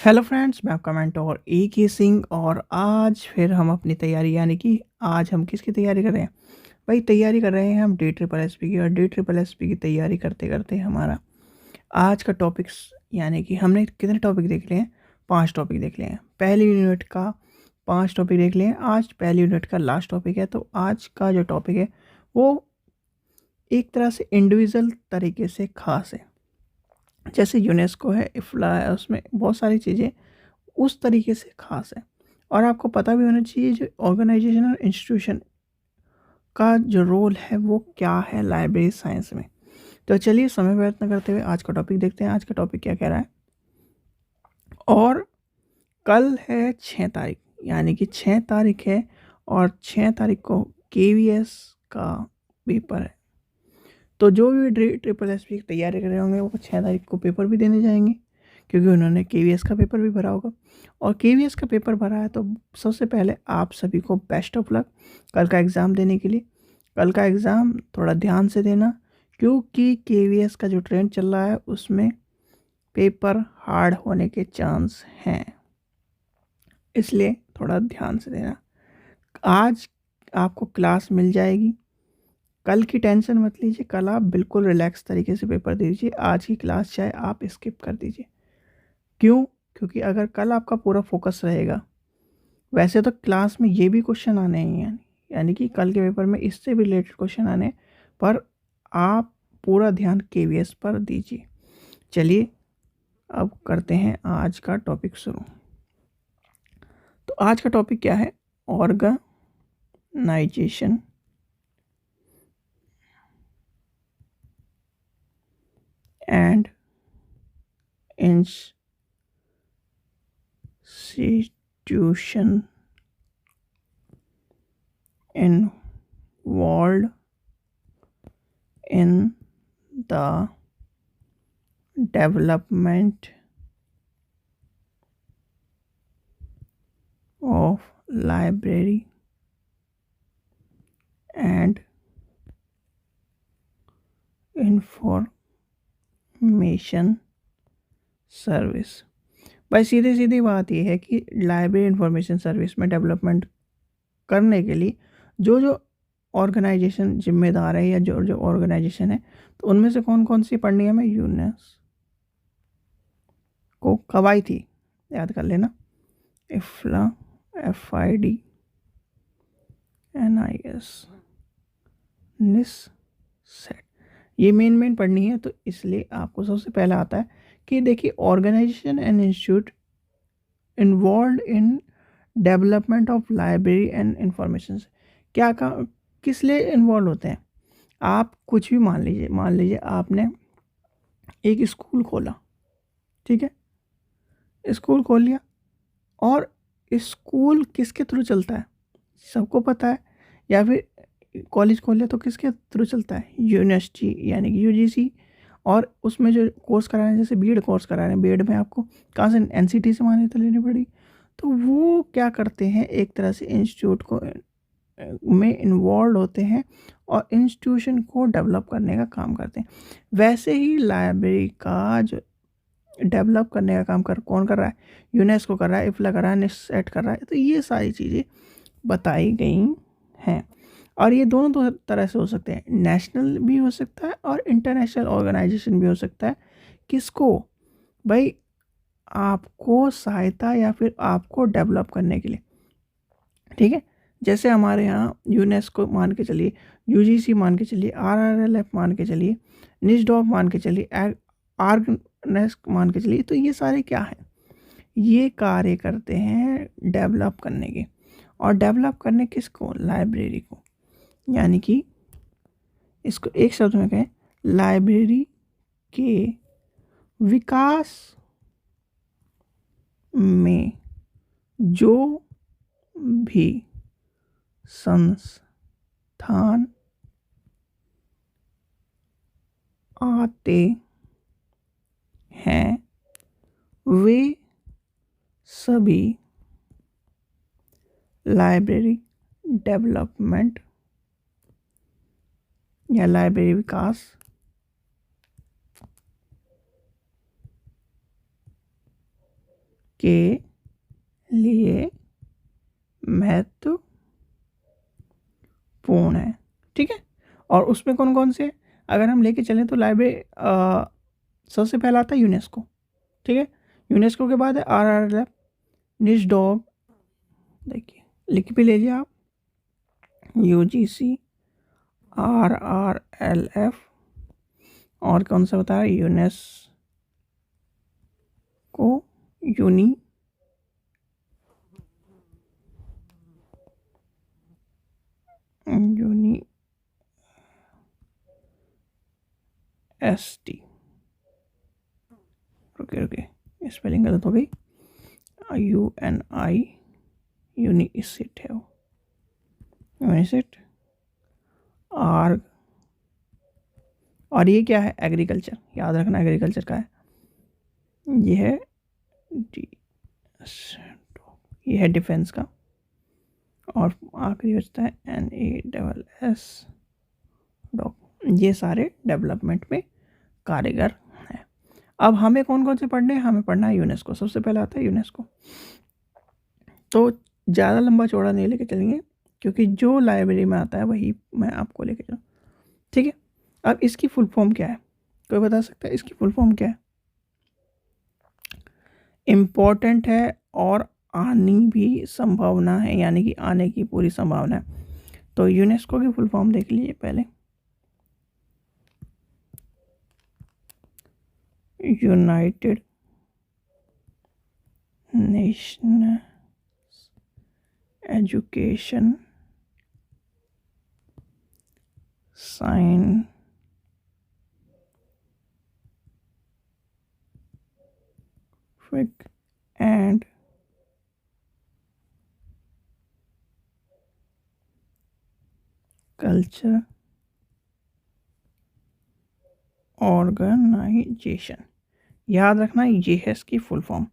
Hello friends, मैं आपका mentor ए के सिंह। और आज फिर हम अपनी तैयारी यानी कि आज हम किसकी तैयारी कर रहे हैं भाई? तैयारी कर रहे हैं हम डी ट्रिपल एस पी की। और डी ट्रिपल एस पी की तैयारी करते करते हमारा आज का टॉपिक्स यानी कि हमने कितने टॉपिक देख लिए हैं? 5 टॉपिक देख लिए हैं। पहली यूनिट का 5 टॉपिक देख लिए हैं। आज पहली यूनिट का लास्ट टॉपिक है। तो आज का जो टॉपिक है वो एक तरह से इंडिविजुअल तरीके से खास है। जैसे यूनेस्को है, इफ्ला है, उसमें बहुत सारी चीज़ें उस तरीके से खास है। और आपको पता भी होना चाहिए जो ऑर्गेनाइजेशन और इंस्टीट्यूशन का जो रोल है वो क्या है लाइब्रेरी साइंस में। तो चलिए समय व्यर्थ न करते हुए आज का टॉपिक देखते हैं। आज का टॉपिक क्या कह रहा है? और कल है 6 तारीख, यानी कि 6 तारीख है और 6 तारीख को KVS का पेपर है। तो जो भी ट्रिपल एस पी की तैयारी कर रहे होंगे वो 6 तारीख को पेपर भी देने जाएंगे, क्योंकि उन्होंने KVS का पेपर भी भरा होगा। और KVS का पेपर भरा है तो सबसे पहले आप सभी को बेस्ट ऑफ लक कल का एग्ज़ाम देने के लिए। कल का एग्ज़ाम थोड़ा ध्यान से देना, क्योंकि KVS का जो ट्रेंड चल रहा है उसमें पेपर हार्ड होने के चांस हैं, इसलिए थोड़ा ध्यान से देना। आज आपको क्लास मिल जाएगी। कल की टेंशन मत लीजिए, कल आप बिल्कुल रिलैक्स तरीके से पेपर दे दीजिए। आज की क्लास चाहे आप स्किप कर दीजिए। क्यों? क्योंकि अगर कल आपका पूरा फोकस रहेगा, वैसे तो क्लास में ये भी क्वेश्चन आने हैं, यानी कि कल के पेपर में इससे भी रिलेटेड क्वेश्चन आने हैं, पर आप पूरा ध्यान KVS पर दीजिए। चलिए अब करते हैं आज का टॉपिक शुरू। तो आज का टॉपिक क्या है? Organisation and institution involved in the development of library and information service. भाई सीधी सीधी बात यह है कि लाइब्रेरी इंफॉर्मेशन सर्विस में डेवलपमेंट करने के लिए जो जो ऑर्गेनाइजेशन जिम्मेदार है या जो जो ऑर्गेनाइजेशन है, तो उनमें से कौन कौन सी पढ़नी है? मैं यूनेस को कब आई थी याद कर लेना। इफ्ला, FID, NIS, निस, सेट, ये मेन पढ़नी है। तो इसलिए आपको सबसे पहला आता है कि देखिए organisation and institute involve in development of library and information. क्या का किस लिए इन्वॉल्व होते हैं? आप कुछ भी मान लीजिए आपने एक स्कूल खोला, ठीक है, स्कूल खोल लिया। और स्कूल किसके थ्रू चलता है? सबको पता है। या फिर कॉलेज खोल लिया तो किसके थ्रू चलता है? यूनिवर्सिटी यानी कि UGC। और उसमें जो कोर्स करा रहे हैं, जैसे बीएड कोर्स करा रहे हैं, बीएड में आपको कहाँ से? NCT से मान्यता लेनी पड़ी। तो वो क्या करते हैं, एक तरह से इंस्टीट्यूट को में इन्वॉल्व होते हैं और इंस्टीट्यूशन को डेवलप करने का काम करते हैं। वैसे ही लाइब्रेरी का जो डेवलप करने का काम कौन कर रहा है? यूनेस्को कर रहा है, इफ्ला कर रहा है, निसेट कर रहा है। तो ये सारी चीज़ें बताई गई हैं। और ये दोनों दो तरह से हो सकते हैं, नेशनल भी हो सकता है और इंटरनेशनल ऑर्गेनाइजेशन भी हो सकता है। किसको भाई? आपको सहायता या फिर आपको डेवलप करने के लिए, ठीक है। जैसे हमारे यहाँ यूनेस्को मान के चलिए, UGC मान के चलिए, RRLF मान के चलिए, निस्डॉक मान के चलिए, आर्गनेस्क मान के चलिए। तो ये सारे क्या हैं? ये कार्य करते हैं डेवलप करने के। और डेवलप करने किसको? लाइब्रेरी को। यानी कि इसको एक शब्द में कहें, लाइब्रेरी के विकास में जो भी संस्थान आते हैं वे सभी लाइब्रेरी डेवलपमेंट या लाइब्रेरी विकास के लिए महत्वपूर्ण है। ठीक है, और उसमें कौन कौन से, अगर हम लेके चलें तो लाइब्रेरी सबसे पहला आता है यूनेस्को। ठीक है, यूनेस्को के बाद है RRLF, निस्डॉग, देखिए लिख भी लीजिए आप, UGC, RRLF, और कौन सा होता है यूनेस्को, यूनी ST, रुके स्पेलिंग गलत हो गई, UNI, यूनिसिट है वो, यूनिसिट, आर्ग, और ये क्या है, एग्रीकल्चर, याद रखना एग्रीकल्चर का है, ये है ये है डिफेंस का, और आखिरी बचता है NASS डॉक। ये सारे डेवलपमेंट में कारीगर हैं। अब हमें कौन कौन से पढ़ने हैं, हमें पढ़ना है यूनेस्को। सबसे पहले आता है यूनेस्को, तो ज़्यादा लंबा चौड़ा नहीं लेके चलेंगे क्योंकि जो लाइब्रेरी में आता है वही मैं आपको लेके चलूँ। ठीक है, अब इसकी फुल फॉर्म क्या है, कोई बता सकता है इसकी फुल फॉर्म क्या है? इम्पोर्टेंट है और आनी भी संभावना है, यानी कि आने की पूरी संभावना है। तो यूनेस्को की फुल फॉर्म देख लीजिए पहले, united nation education scientific and culture organisation. याद रखना ये है इसकी फुल फॉर्म।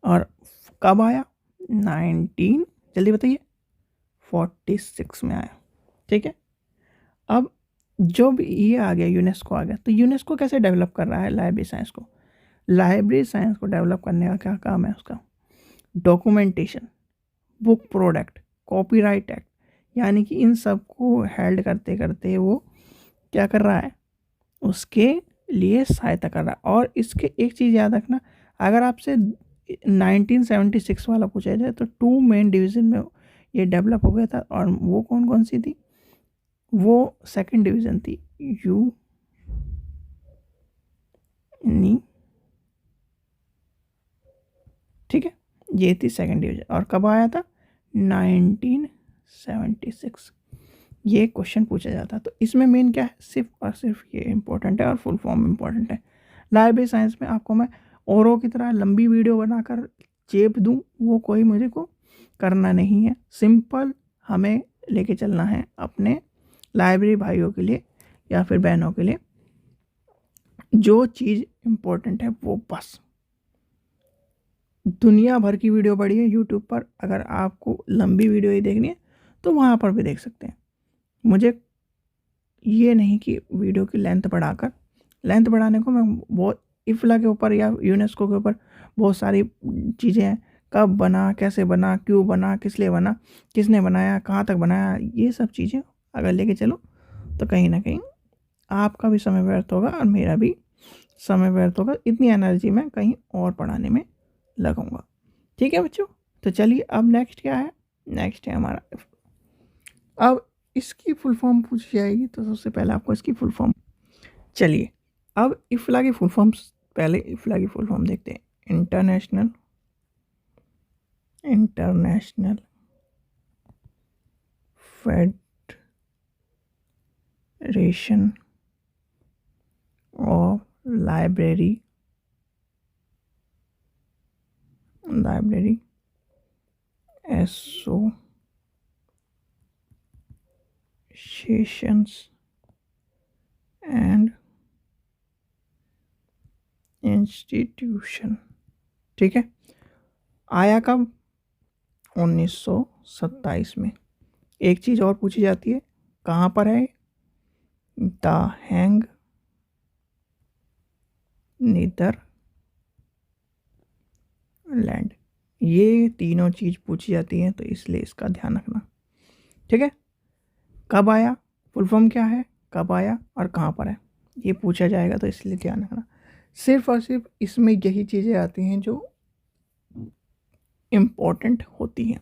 और कब आया? 19, जल्दी बताइए, 46 में आया। ठीक है, अब जब ये आ गया, यूनेस्को आ गया, तो यूनेस्को कैसे डेवलप कर रहा है लाइब्रेरी साइंस को? लाइब्रेरी साइंस को डेवलप करने का क्या काम है उसका? Documentation, book product, copyright act, यानी कि इन सब को हेल्ड करते करते वो क्या कर रहा है, उसके लिए सहायता कर रहा है। और इसके एक चीज़ याद रखना, अगर आपसे 1976 वाला पूछा जाए तो 2 मेन डिवीज़न में ये डेवलप हो गया था, और वो कौन कौन सी थी? वो सेकंड डिवीज़न थी, ठीक है, ये थी सेकंड डिवीज़न। और कब आया था? 1976। ये क्वेश्चन पूछा जाता, तो इसमें मेन क्या है, सिर्फ और सिर्फ ये इंपॉर्टेंट है और फुल फॉर्म इंपॉर्टेंट है। लाइब्रेरी साइंस में आपको मैं औरों की तरह लंबी वीडियो बनाकर चेप दूं, वो कोई मुझे को करना नहीं है। सिंपल हमें लेके चलना है अपने लाइब्रेरी भाइयों के लिए या फिर बहनों के लिए, जो चीज़ इम्पोर्टेंट है वो बस। दुनिया भर की वीडियो पड़ी है यूट्यूब पर, अगर आपको लंबी वीडियो ही देखनी है तो वहाँ पर भी देख सकते हैं। मुझे ये नहीं कि वीडियो की लेंथ बढ़ाने को मैं बहुत इफ्ला के ऊपर या यूनेस्को के ऊपर बहुत सारी चीज़ें हैं, कब बना, कैसे बना, क्यों बना, किस लिए बना, किसने बनाया, कहाँ तक बनाया, ये सब चीज़ें अगर लेके चलो तो कहीं ना कहीं आपका भी समय व्यर्थ होगा और मेरा भी समय व्यर्थ होगा। इतनी एनर्जी मैं कहीं और पढ़ाने में लगाऊंगा। ठीक है बच्चों, तो चलिए अब नेक्स्ट क्या है? नेक्स्ट है हमारा, अब इसकी फुल फॉर्म पूछी जाएगी तो सबसे पहले आपको इसकी फुल फॉर्म, चलिए अब इफ्ला की फुल फॉर्म, पहले इफ्ला की फुल फॉर्म देखते हैं। International federation of library associations and institution. ठीक है, आया कब? 1927 में। एक चीज़ और पूछी जाती है, कहाँ पर है? द हैंग नीदरलैंड, ये तीनों चीज़ पूछी जाती हैं, तो इसलिए इसका ध्यान रखना। ठीक है, कब आया, फुल फॉर्म क्या है, कब आया और कहाँ पर है, ये पूछा जाएगा, तो इसलिए ध्यान रखना। सिर्फ और सिर्फ इसमें यही चीज़ें आती हैं जो इम्पोर्टेंट होती हैं।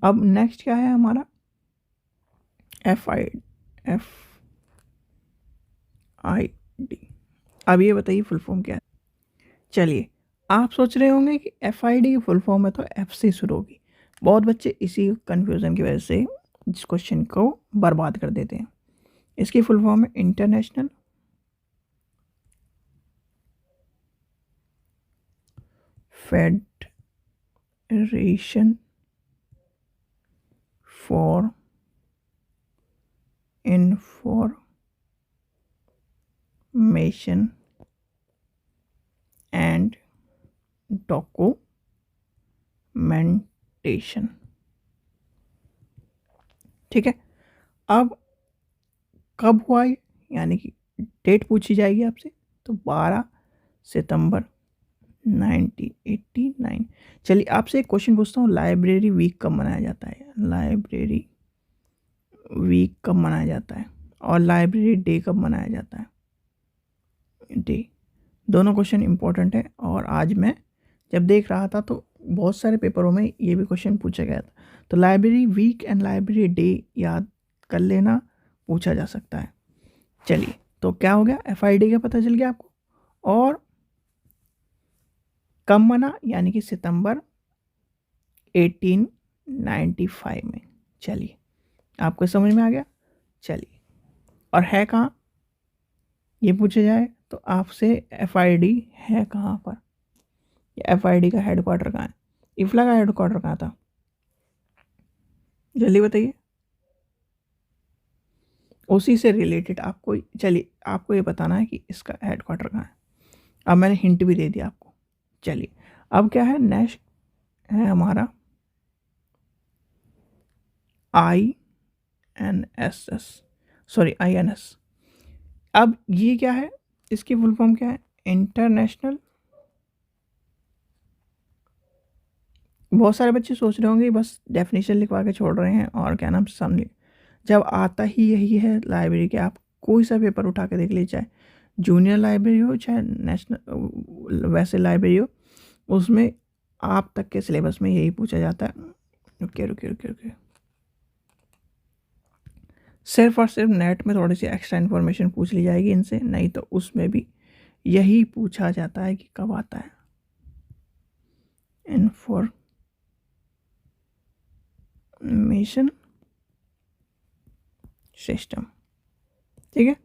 अब नेक्स्ट क्या है हमारा, FID। अब ये बताइए फुल फॉर्म क्या है। चलिए, आप सोच रहे होंगे कि FID की फुल फॉर्म है तो F से शुरू होगी। बहुत बच्चे इसी कन्फ्यूज़न की वजह से इस क्वेश्चन को बर्बाद कर देते हैं। इसकी फुल फॉर्म है international federation for information and documentation. ठीक है, अब कब हुआ ये, यानी कि डेट पूछी जाएगी आपसे, तो 12 सितंबर 1989। चलिए आपसे एक क्वेश्चन पूछता हूँ, लाइब्रेरी वीक कब मनाया जाता है, लाइब्रेरी वीक कब मनाया जाता है, और लाइब्रेरी डे कब मनाया जाता है, डे। दोनों क्वेश्चन इंपॉर्टेंट है, और आज मैं जब देख रहा था तो बहुत सारे पेपरों में ये भी क्वेश्चन पूछा गया था। तो library week and library day याद कर लेना, पूछा जा सकता है। चलिए, तो क्या हो गया, FID का पता चल गया आपको, और कब मना, यानी कि सितंबर 1895 में। चलिए, आपको समझ में आ गया। चलिए, और है कहाँ, ये पूछा जाए तो आपसे FID है कहाँ पर, FID का हेडक्वार्टर कहाँ है, इफ्ला का हेडक्वार्टर कहाँ था, जल्दी बताइए। उसी से रिलेटेड आपको, चलिए आपको ये बताना है कि इसका हेडक्वार्टर कहाँ है। अब मैंने हिंट भी दे दिया आपको। चलिए, अब क्या है, नेक्स्ट है हमारा INS। अब ये क्या है, इसकी फुल फॉर्म क्या है, इंटरनेशनल। बहुत सारे बच्चे सोच रहे होंगे बस डेफिनेशन लिखवा के छोड़ रहे हैं और क्या नाम सामने, जब आता ही यही है लाइब्रेरी के। आप कोई सा पेपर उठा के देख लीजिए, चाहे जूनियर लाइब्रेरी हो चाहे नेशनल वैसे लाइब्रेरी हो, उसमें आप तक के सिलेबस में यही पूछा जाता है। रुकिए रुकिए रुकिए रुकिए, सिर्फ और सिर्फ नेट में थोड़ी सी एक्स्ट्रा इन्फॉर्मेशन पूछ ली जाएगी इनसे, नहीं तो उसमें भी यही पूछा जाता है कि कब आता है, इंफॉर्मेशन सिस्टम। ठीक है,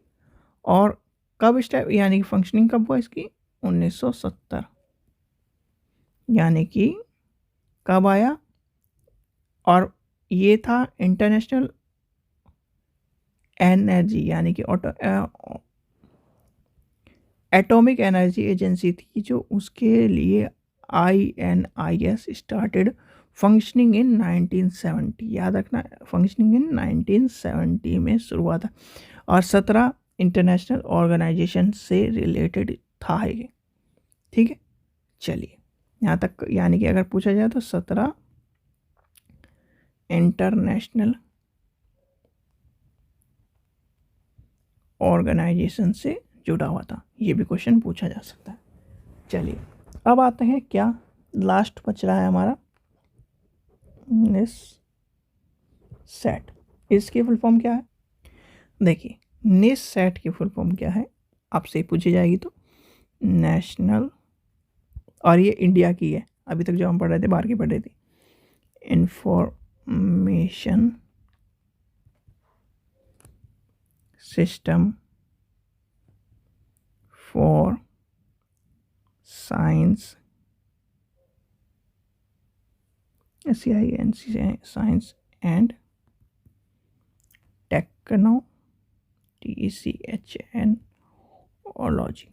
और कब स्टार्ट, यानी कि फंक्शनिंग कब हुआ इसकी, 1970। यानी कि कब आया, और ये था इंटरनेशनल एनर्जी, यानी कि एटॉमिक एनर्जी एजेंसी थी, जो उसके लिए INIS स्टार्टेड फंक्शनिंग इन 1970। याद रखना, फंक्शनिंग इन 1970 में शुरू हुआ था, और 17 इंटरनेशनल ऑर्गेनाइजेशन से रिलेटेड था ये। ठीक है, चलिए यहाँ तक, यानी कि अगर पूछा जाए तो 17 इंटरनेशनल ऑर्गेनाइजेशन से जुड़ा हुआ था, ये भी क्वेश्चन पूछा जा सकता है। चलिए, अब आते हैं, क्या लास्ट बच रहा है हमारा, NISSET। इसकी फुल फॉर्म क्या है, देखिए NISSET की फुल फॉर्म क्या है, आपसे पूछी जाएगी तो नेशनल, और ये इंडिया की है, अभी तक जो हम पढ़ रहे थे बाहर की पढ़ रही थी, information system for science, SCINC, science and techno, TECHNOLOGY।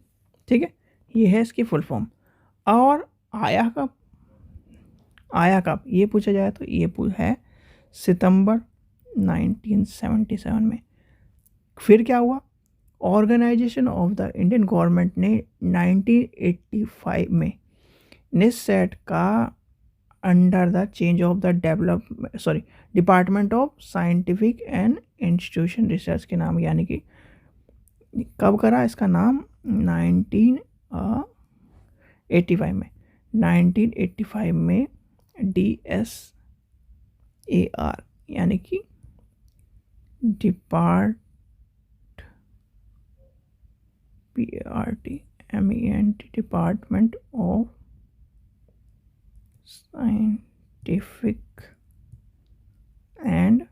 ठीक है, ये है इसकी फुल फॉर्म। और आया कब ये पूछा जाए तो ये है सितंबर 1977 में। फिर क्या हुआ, organisation of the Indian government ने 1985 में NISSET का under the change of the department of scientific and institution research के नाम, यानी कि कब करा इसका नाम 1985 में 1985 में DSAR यानी कि department of scientific and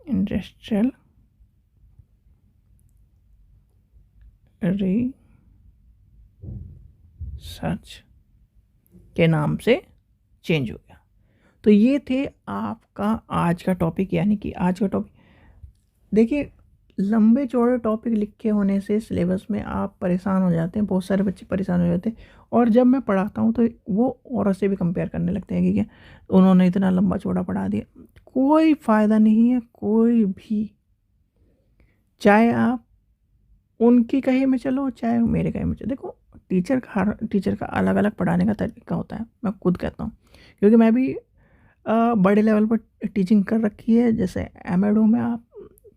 industrial research के नाम से चेंज हो गया। तो ये थे आपका आज का टॉपिक, यानी कि आज का टॉपिक देखिए, लंबे चौड़े टॉपिक लिखे होने से सिलेबस में आप परेशान हो जाते हैं, बहुत सारे बच्चे परेशान हो जाते हैं। और जब मैं पढ़ाता हूँ तो वो औरों से भी कंपेयर करने लगते हैं कि क्या उन्होंने इतना लंबा चौड़ा पढ़ा दिया। कोई फ़ायदा नहीं है, कोई भी, चाहे आप उनकी कहे में चलो चाहे मेरे कहे में चलो। देखो, टीचर का अलग अलग पढ़ाने का तरीका होता है, मैं खुद कहता हूँ, क्योंकि मैं भी बड़े लेवल पर टीचिंग कर रखी है, जैसे एमएड हूँ मैं, आप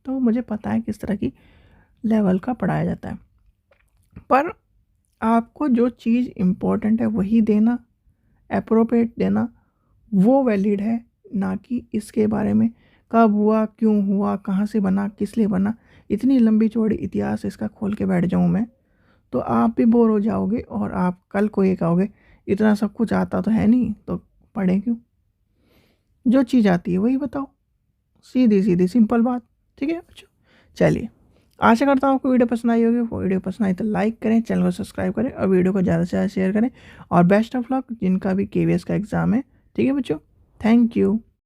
तो मुझे पता है किस तरह की लेवल का पढ़ाया जाता है। पर आपको जो चीज़ इम्पोर्टेंट है वही देना, अप्रोप्रिएट देना, वो वैलिड है, ना कि इसके बारे में कब हुआ, क्यों हुआ, कहाँ से बना, किस लिए बना। इतनी लंबी चौड़ी इतिहास इसका खोल के बैठ जाऊँ मैं तो आप भी बोर हो जाओगे और आप कल को ये कहोगे इतना सब कुछ आता तो है नहीं तो पढ़ें क्यों। जो चीज़ आती है वही बताओ, सीधी सीधी सिंपल बात। ठीक है बच्चों, चलिए, आशा करता हूँ आपको वीडियो पसंद आई होगी। वीडियो पसंद आई तो लाइक करें, चैनल को सब्सक्राइब करें और वीडियो को ज़्यादा से ज़्यादा शेयर करें। और बेस्ट ऑफ लक जिनका भी KVS का एग्ज़ाम है। ठीक है बच्चों, थैंक यू।